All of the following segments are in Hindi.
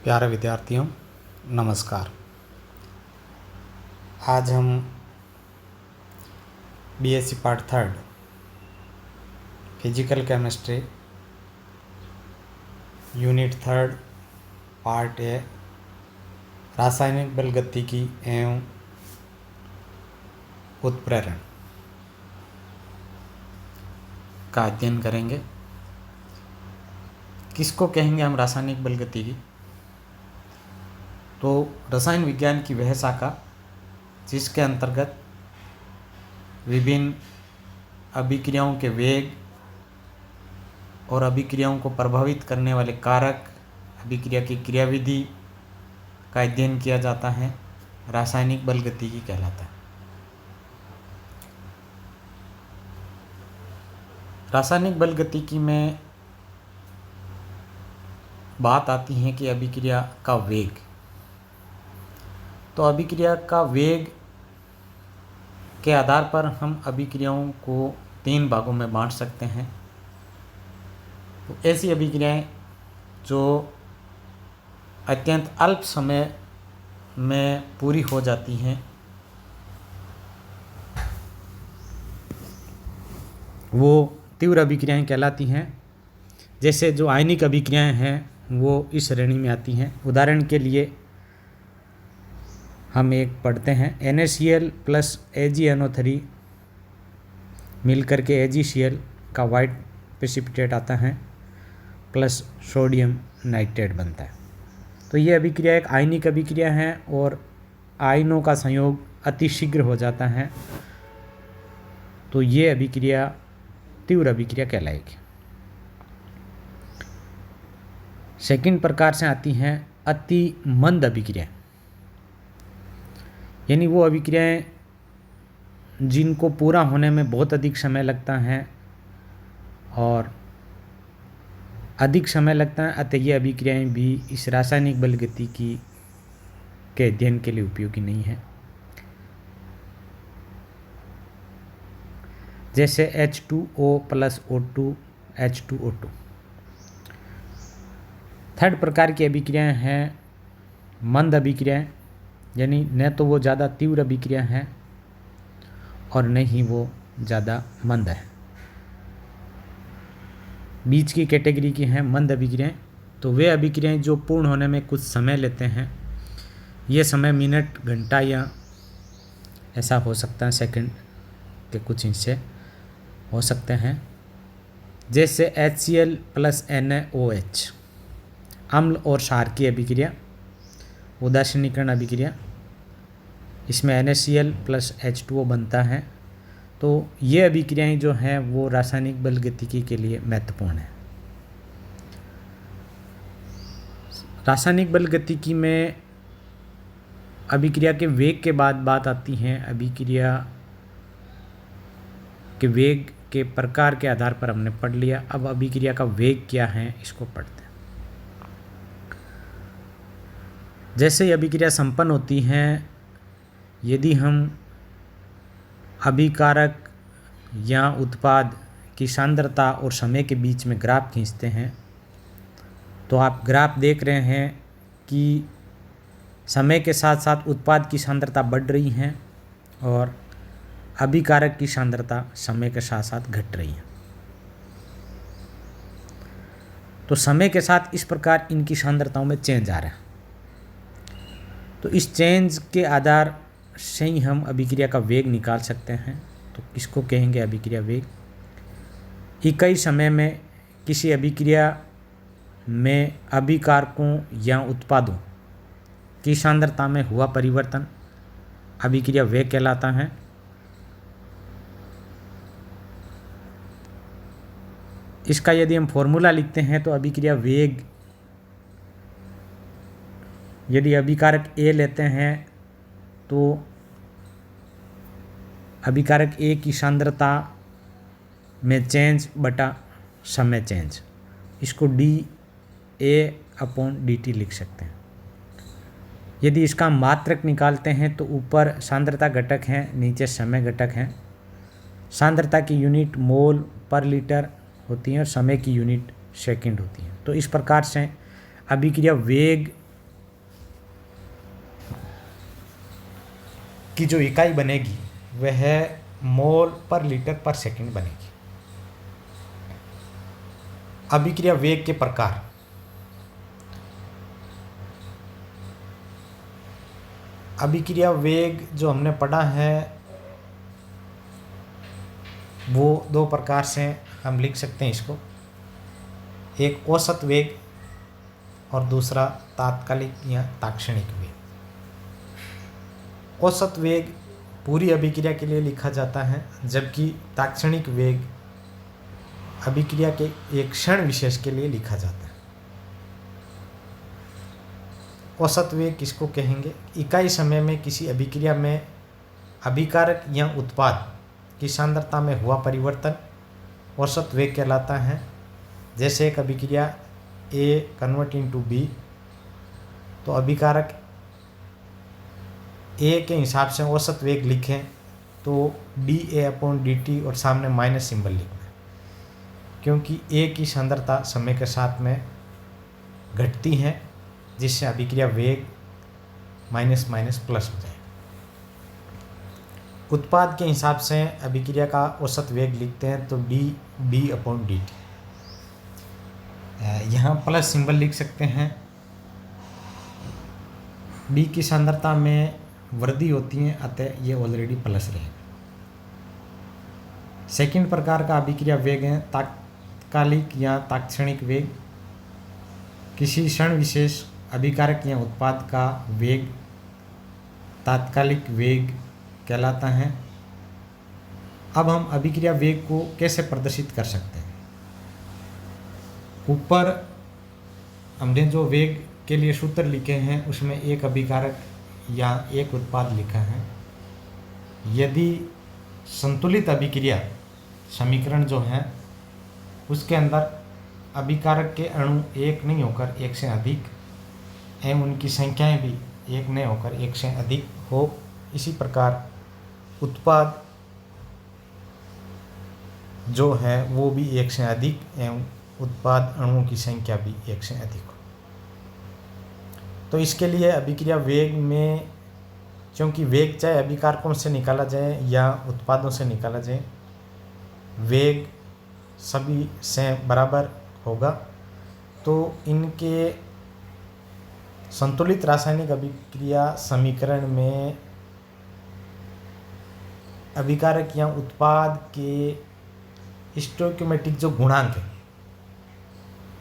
प्यारे विद्यार्थियों, नमस्कार। आज हम BSc part third physical chemistry unit third part A रासायनिक बलगतिकी एवं उत्प्रेरण का अध्ययन करेंगे। किसको कहेंगे हम रासायनिक बलगतिकी? तो रसायन विज्ञान की वह शाखा जिसके अंतर्गत विभिन्न अभिक्रियाओं के वेग और अभिक्रियाओं को प्रभावित करने वाले कारक, अभिक्रिया की क्रियाविधि का अध्ययन किया जाता है, रासायनिक बलगतिकी कहलाता है। रासायनिक बलगतिकी में बात आती है कि अभिक्रिया का वेग। तो अभिक्रिया का वेग के आधार पर हम अभिक्रियाओं को 3 भागों में बांट सकते हैं। तो ऐसी अभिक्रियाएं जो अत्यंत अल्प समय में पूरी हो जाती हैं वो तीव्र अभिक्रियाएं कहलाती हैं। जैसे जो आयनिक अभिक्रियाएं हैं वो इस श्रेणी में आती हैं। उदाहरण के लिए हम एक पढ़ते हैं, NaCl प्लस AgNO3 मिलकर के AgCl का वाइट प्रेसिपिटेट आता है प्लस सोडियम नाइट्रेट बनता है। तो ये अभिक्रिया एक आयनिक अभिक्रिया है और आयनों का संयोग अतिशीघ्र हो जाता है, तो ये अभिक्रिया तीव्र अभिक्रिया कहलाएगी। सेकंड प्रकार से आती हैं अति मंद अभिक्रिया, यानी वो अभिक्रियाएं जिनको पूरा होने में बहुत अधिक समय लगता है और अधिक समय लगता है, अतः ये अभिक्रियाएं भी इस रासायनिक बलगतिकी के अध्ययन के लिए उपयोगी नहीं है। जैसे H2O plus O2 H2O2। Third प्रकार की अभिक्रियाएं हैं मंद अभिक्रियाएं, यानी न तो वो ज़्यादा तीव्र अभिक्रिया है और न ही वो ज़्यादा मंद है, बीच की कैटेगरी की हैं मंद अभिक्रियाएं। तो वे अभिक्रियाएं जो पूर्ण होने में कुछ समय लेते हैं, ये समय मिनट, घंटा या ऐसा हो सकता है, सेकंड के कुछ हिस्से हो सकते हैं। जैसे HCl प्लस NaOH अम्ल और क्षार की अभिक्रिया, उदासीनीकरण अभिक्रिया, इसमें NaCl प्लस H2O बनता है। तो ये अभिक्रियाएं जो हैं वो रासायनिक बलगतिकी के लिए महत्वपूर्ण है। रासायनिक बलगतिकी में अभिक्रिया के वेग के बाद बात आती है। अभिक्रिया के वेग के प्रकार के आधार पर हमने पढ़ लिया। अब अभिक्रिया का वेग क्या है इसको पढ़ते हैं। जैसे ही अभिक्रिया संपन्न होती हैं, यदि हम अभिकारक या उत्पाद की सांद्रता और समय के बीच में ग्राफ खींचते हैं, तो आप ग्राफ देख रहे हैं कि समय के साथ साथ उत्पाद की सांद्रता बढ़ रही है और अभिकारक की सांद्रता समय के साथ साथ घट रही है। तो समय के साथ इस प्रकार इनकी सांद्रताओं में चेंज आ रहा है। तो इस चेंज के आधार से ही हम अभिक्रिया का वेग निकाल सकते हैं। तो इसको कहेंगे अभिक्रिया वेग। इकाई समय में किसी अभिक्रिया में अभिकारकों या उत्पादों की सांद्रता में हुआ परिवर्तन अभिक्रिया वेग कहलाता है। इसका यदि हम फॉर्मूला लिखते हैं तो अभिक्रिया वेग, यदि अभिकारक A लेते हैं तो अभिकारक A की सांद्रता में चेंज बटा समय चेंज, इसको dA/dt लिख सकते हैं। यदि इसका मात्रक निकालते हैं तो ऊपर सांद्रता घटक है, नीचे समय घटक है। सांद्रता की यूनिट मोल पर लीटर होती है और समय की यूनिट सेकंड होती है। तो इस प्रकार से अभिक्रिया वेग की जो इकाई बनेगी वह मोल पर लीटर पर सेकंड बनेगी। अभिक्रिया वेग के प्रकार। अभिक्रिया वेग जो हमने पढ़ा है वो दो प्रकार से हम लिख सकते हैं इसको, एक औसत वेग और दूसरा तात्कालिक या तात्क्षणिक वेग। औसत वेग पूरी अभिक्रिया के लिए लिखा जाता है, जबकि तात्क्षणिक वेग अभिक्रिया के एक क्षण विशेष के लिए लिखा जाता है। औसत वेग किसको कहेंगे? इकाई समय में किसी अभिक्रिया में अभिकारक या उत्पाद की सांद्रता में हुआ परिवर्तन औसत वेग कहलाता है। जैसे एक अभिक्रिया A कन्वर्ट इनटू B, तो अभिकारक A के हिसाब से औसत वेग लिखें तो dA/dt और सामने माइनस सिंबल लिखना है, क्योंकि A की सांद्रता समय के साथ में घटती है, जिससे अभिक्रिया वेग माइनस माइनस प्लस हो जाए। उत्पाद के हिसाब से अभिक्रिया का औसत वेग लिखते हैं तो dB/dt। यहाँ प्लस सिंबल लिख सकते हैं। B की सांद्रता में वृद्धि होती है, अतः ये ऑलरेडी प्लस रहेगा। सेकंड प्रकार का अभिक्रिया वेग है तात्कालिक या तात्क्षणिक वेग। किसी क्षण विशेष अभिकारक या उत्पाद का वेग तात्कालिक वेग कहलाता है। अब हम अभिक्रिया वेग को कैसे प्रदर्शित कर सकते हैं? ऊपर हमने जो वेग के लिए सूत्र लिखे हैं उसमें एक अभिकारक या एक उत्पाद लिखा है। यदि संतुलित अभिक्रिया समीकरण जो है उसके अंदर अभिकारक के अणु एक नहीं होकर एक से अधिक एवं उनकी संख्याएं भी एक नहीं होकर एक से अधिक हो, इसी प्रकार उत्पाद जो है वो भी एक से अधिक एवं उत्पाद अणुओं की संख्या भी एक से अधिक हो। तो इसके लिए अभिक्रिया वेग में, क्योंकि वेग चाहे अभिकारकों से निकाला जाए या उत्पादों से निकाला जाए, वेग सभी से बराबर होगा, तो इनके संतुलित रासायनिक अभिक्रिया समीकरण में अभिकारक या उत्पाद के स्टोइकियोमेट्रिक जो गुणांक है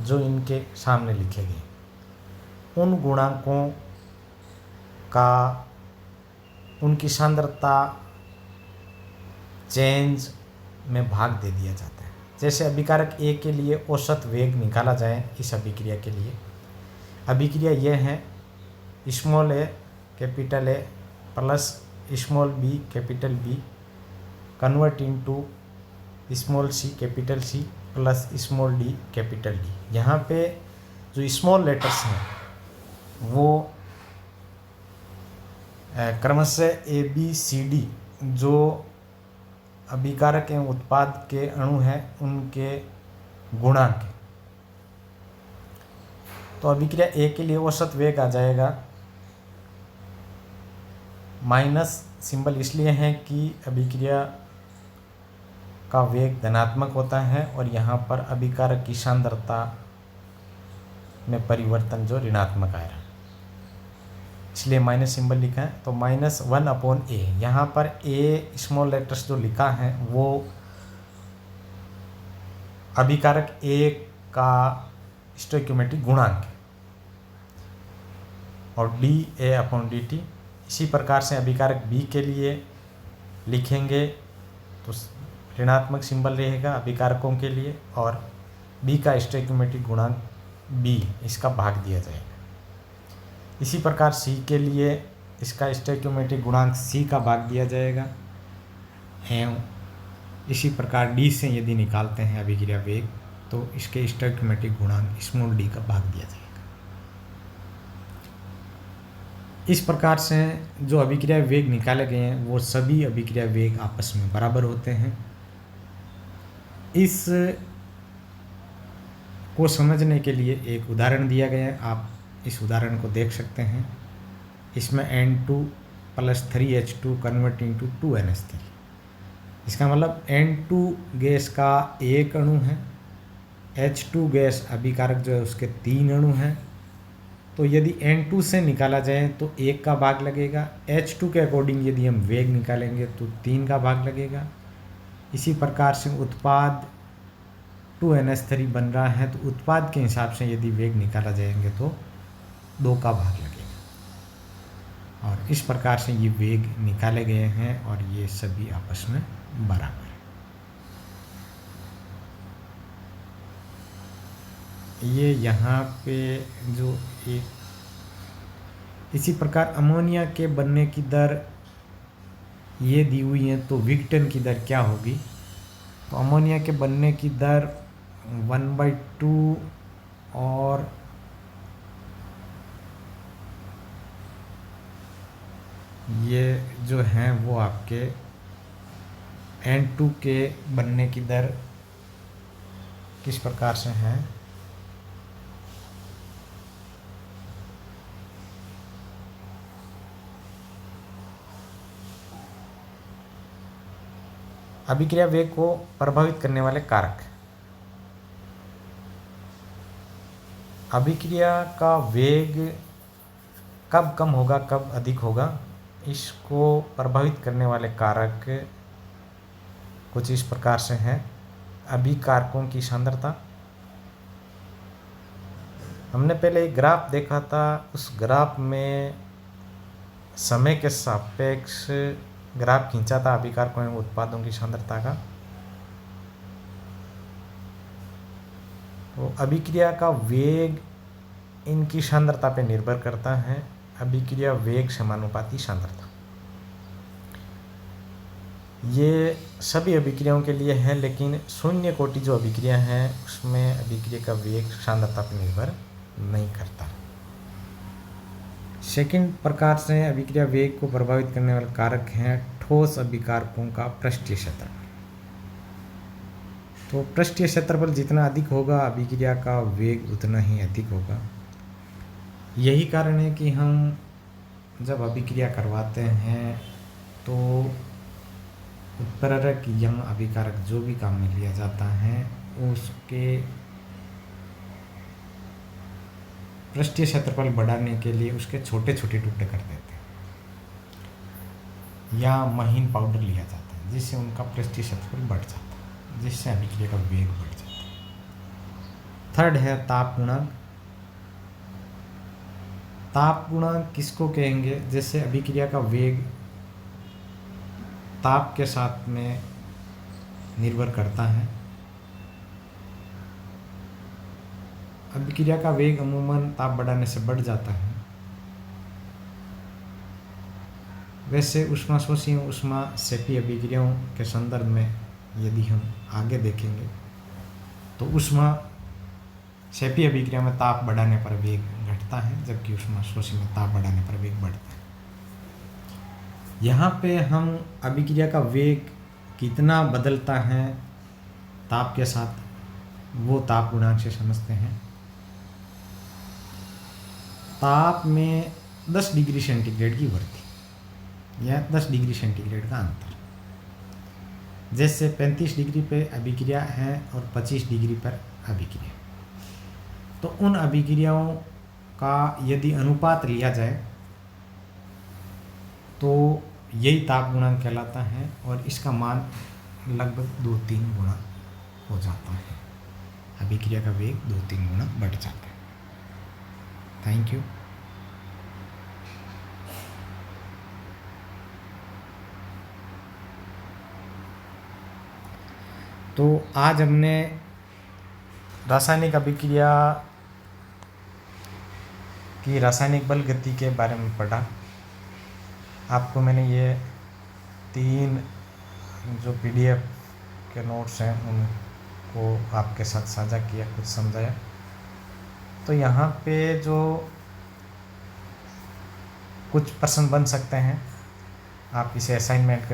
जो इनके सामने लिखे गए, उन गुणांकों का उनकी सांद्रता चेंज में भाग दे दिया जाता है। जैसे अभिकारक A के लिए औसत वेग निकाला जाए इस अभिक्रिया के लिए, अभिक्रिया यह है small a capital A plus small b capital B convert into small c capital C plus small d capital D। यहाँ पे जो स्मॉल लेटर्स हैं वो क्रमशः ABCD जो अभिकारक एवं उत्पाद के अणु हैं उनके गुणांक हैं। तो अभिक्रिया A के लिए औसत वेग आ जाएगा, माइनस सिंबल इसलिए है कि अभिक्रिया का वेग धनात्मक होता है और यहाँ पर अभिकारक की सांद्रता में परिवर्तन जो ऋणात्मक आया, इसलिए माइनस सिंबल लिखा है। तो -1/A, यहाँ पर A स्मॉल लेटर्स जो लिखा है वो अभिकारक A का स्टोइकियोमेट्रिक गुणांक है और dA/dt। इसी प्रकार से अभिकारक B के लिए लिखेंगे तो ऋणात्मक सिंबल रहेगा अभिकारकों के लिए और B का स्टोइकियोमेट्रिक गुणांक B, इसका भाग दिया जाएगा। इसी प्रकार C के लिए इसका स्टोइकियोमेट्रिक गुणांक C का भाग दिया जाएगा एवं इसी प्रकार D से यदि निकालते हैं अभिक्रिया वेग तो इसके स्टोइकियोमेट्रिक गुणांक स्मॉल d का भाग दिया जाएगा। इस प्रकार से जो अभिक्रिया वेग निकाले गए हैं वो सभी अभिक्रिया वेग आपस में बराबर होते हैं। इस को समझने के लिए एक उदाहरण दिया गया है, आप इस उदाहरण को देख सकते हैं। इसमें N2 +3H2 converting to 2NH3। इसका मतलब N2 गैस का एक अणु है, H2 गैस अभिकारक जो है उसके 3 अणु हैं। तो यदि N2 से निकाला जाए तो 1 का भाग लगेगा, H2 के अकॉर्डिंग यदि हम वेग निकालेंगे तो 3 का भाग लगेगा। इसी प्रकार से उत्पाद 2NH3 बन रहा है, तो उत्पाद के हिसाब से यदि वेग निकाला जाएंगे तो 2 का भाग लगेगा। और इस प्रकार से ये वेग निकाले गए हैं और ये सभी आपस में बराबर है। ये यहाँ पे जो एक इसी प्रकार अमोनिया के बनने की दर ये दी हुई है, तो विघटन की दर क्या होगी? तो अमोनिया के बनने की दर 1/2 और ये जो हैं वो आपके N2 के बनने की दर किस प्रकार से हैं? अभिक्रिया वेग को प्रभावित करने वाले कारक। अभिक्रिया का वेग कब कम होगा, कब अधिक होगा, इसको प्रभावित करने वाले कारक कुछ इस प्रकार से हैं। अभिकारकों की सांद्रता, हमने पहले एक ग्राफ देखा था, उस ग्राफ में समय के सापेक्ष ग्राफ खींचा था अभिकारकों एवं उत्पादों की सांद्रता का। तो अभिक्रिया का वेग इनकी सांद्रता पे निर्भर करता है। अभिक्रिया वेग समानुपाती सांद्रता, ये सभी अभिक्रियाओं के लिए है, लेकिन शून्य कोटि जो अभिक्रिया है उसमें अभिक्रिया का वेग सांद्रता पर निर्भर नहीं करता। सेकंड प्रकार से अभिक्रिया वेग को प्रभावित करने वाले कारक हैं ठोस अभिकारकों का पृष्ठीय क्षेत्रफल। तो पृष्ठीय क्षेत्रफल जितना अधिक होगा अभिक्रिया का वेग उतना ही अधिक होगा। यही कारण है कि हम जब अभिक्रिया करवाते हैं तो उत्प्रेरक या अभिकारक जो भी काम में लिया जाता है उसके पृष्ठीय क्षेत्रफल बढ़ाने के लिए उसके छोटे छोटे टुकड़े कर देते हैं या महीन पाउडर लिया जाता है, जिससे उनका पृष्ठीय क्षेत्रफल बढ़ जाता है, जिससे अभिक्रिया का वेग बढ़ जाता है। थर्ड है ताप गुणांक। ताप गुणांक किसको कहेंगे? जैसे अभिक्रिया का वेग ताप के साथ में निर्भर करता है। अभिक्रिया का वेग अमूमन ताप बढ़ाने से बढ़ जाता है। वैसे ऊष्माशोषी ऊष्मा सेपी अभिक्रियाओं के संदर्भ में यदि हम आगे देखेंगे तो ऊष्मा सेपी अभिक्रिया में ताप बढ़ाने पर वेग घटता है, जबकि ऊष्माशोषी में ताप बढ़ाने पर वेग बढ़ता है। यहाँ पे हम अभिक्रिया का वेग कितना बदलता है ताप के साथ, वो ताप गुणांक से समझते हैं। ताप में 10 डिग्री सेंटीग्रेड की वृद्धि या 10 डिग्री सेंटीग्रेड का अंतर, जैसे 35 डिग्री पे अभिक्रिया है और 25 डिग्री पर अभिक्रिया, तो उन अभिक्रियाओं का यदि अनुपात लिया जाए तो यही ताप गुणांक कहलाता है और इसका मान लगभग 2-3 गुना हो जाता है। अभिक्रिया का वेग 2-3 गुना बढ़ जाता है। Thank you. तो आज हमने रासायनिक अभिक्रिया की रासायनिक बल गति के बारे में पढ़ा। आपको मैंने ये 3 जो PDF के नोट्स हैं उनको आपके साथ साझा किया, कुछ समझाया। तो यहाँ पे जो कुछ प्रश्न बन सकते हैं, आप इसे असाइनमेंट के